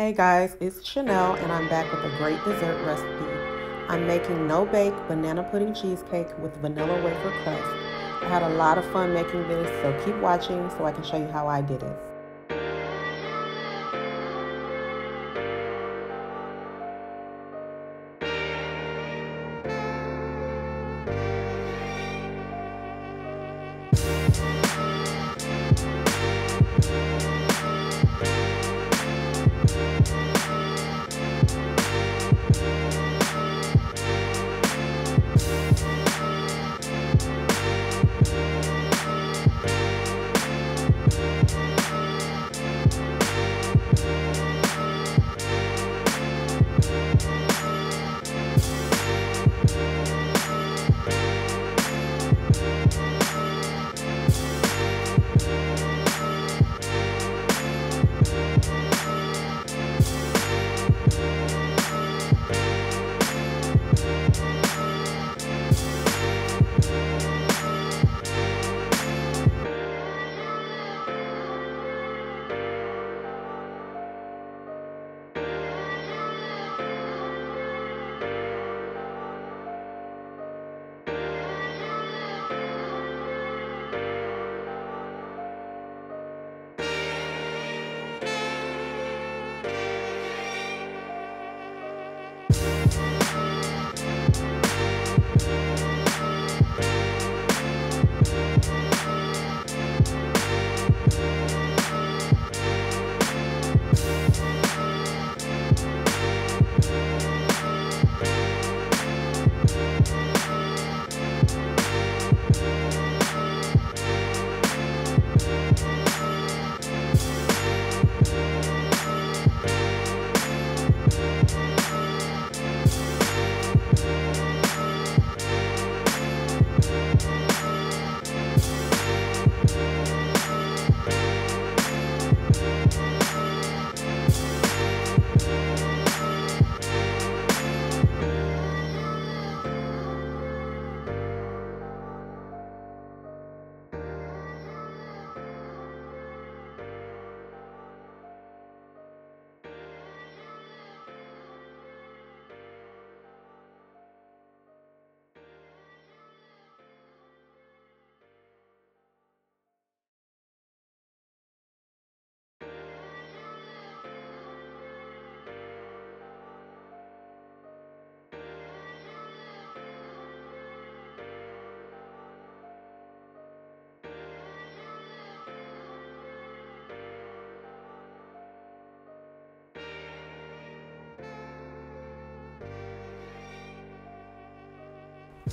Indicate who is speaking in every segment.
Speaker 1: Hey guys, it's Chanel and I'm back with a great dessert recipe. I'm making no-bake banana pudding cheesecake with vanilla wafer crust. I had a lot of fun making this, so keep watching so I can show you how I did it.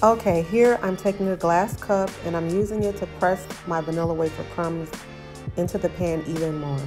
Speaker 1: Okay, here I'm taking a glass cup and I'm using it to press my vanilla wafer crumbs into the pan even more.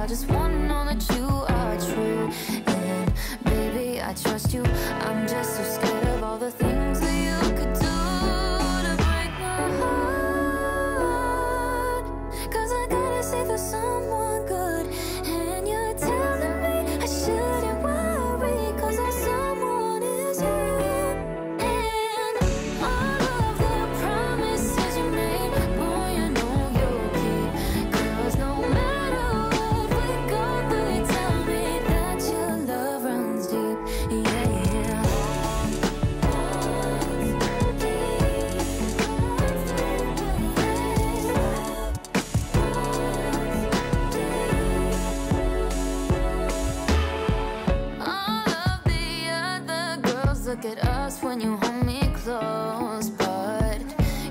Speaker 2: I just wanna know that you are true. And baby, I trust you. I'm just so scared of all the things that you could do to break my heart. 'Cause I gotta say for someone good, and you're telling me I shouldn't worry, 'cause that someone is you. And all of the promises you made, boy, I know you'll keep. 'Cause no matter what we go through, you tell me that your love runs deep. Yeah, yeah. All of the other girls look at us when you hold me close, but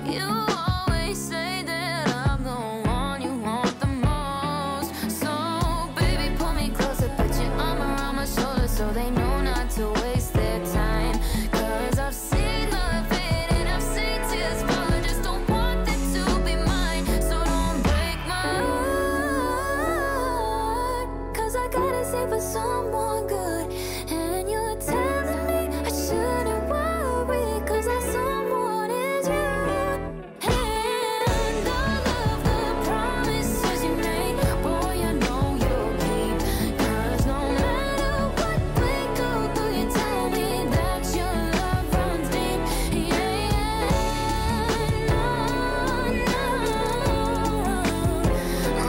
Speaker 2: you always say that I'm the one you want the most. So baby, pull me closer, put your arm around my shoulder, so they know not to waste their time. 'Cause I've seen love fade and I've seen tears fall, I just don't want it to be mine. So don't break my heart, 'cause I gotta say for someone good, and you're telling me I shouldn't worry, 'cause that someone is you. And all of the promises you made, boy, I know you'll keep. 'Cause no matter what we go through, you tell me that your love runs deep. Yeah, yeah. No, no. Oh,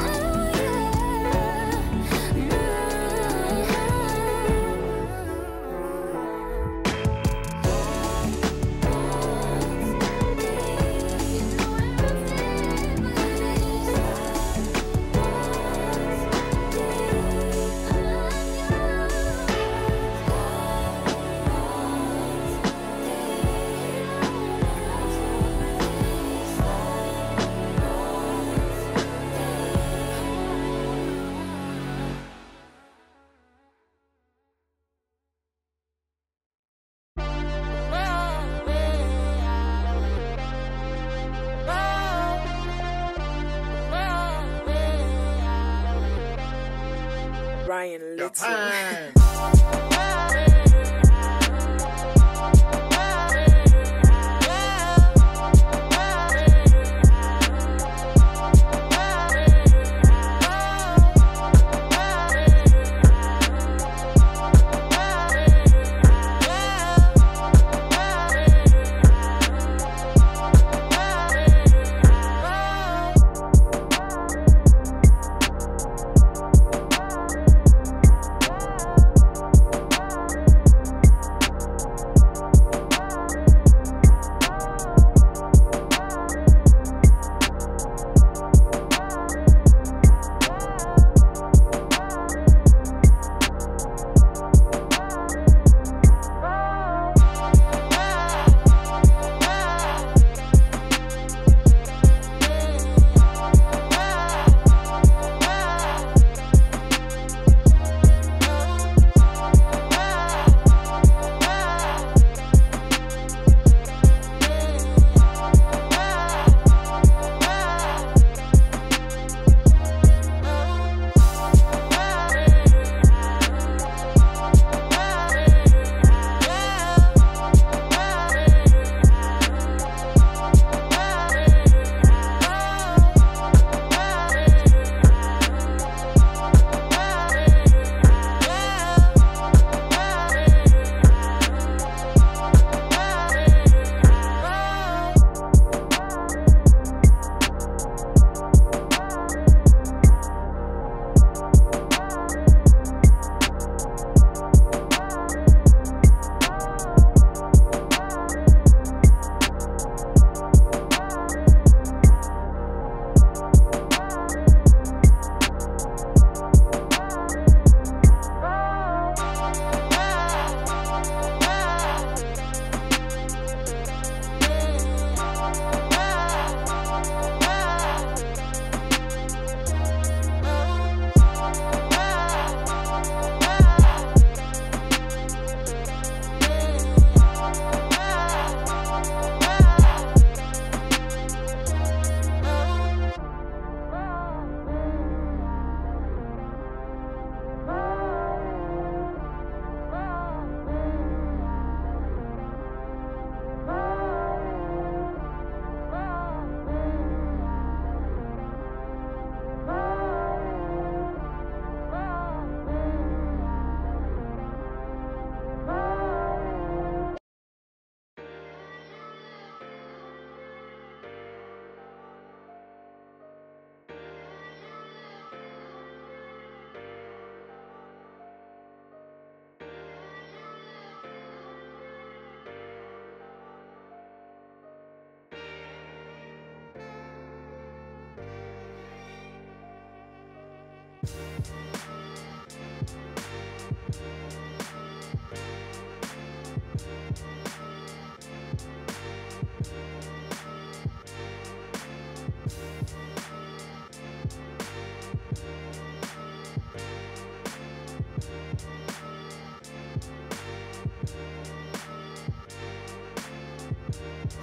Speaker 3: Ryan Little.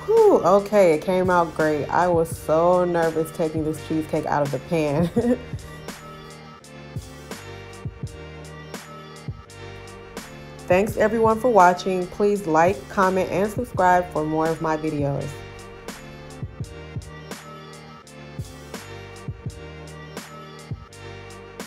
Speaker 1: Whew, okay, it came out great. I was so nervous taking this cheesecake out of the pan. Thanks everyone for watching. Please like, comment, and subscribe for more of my videos.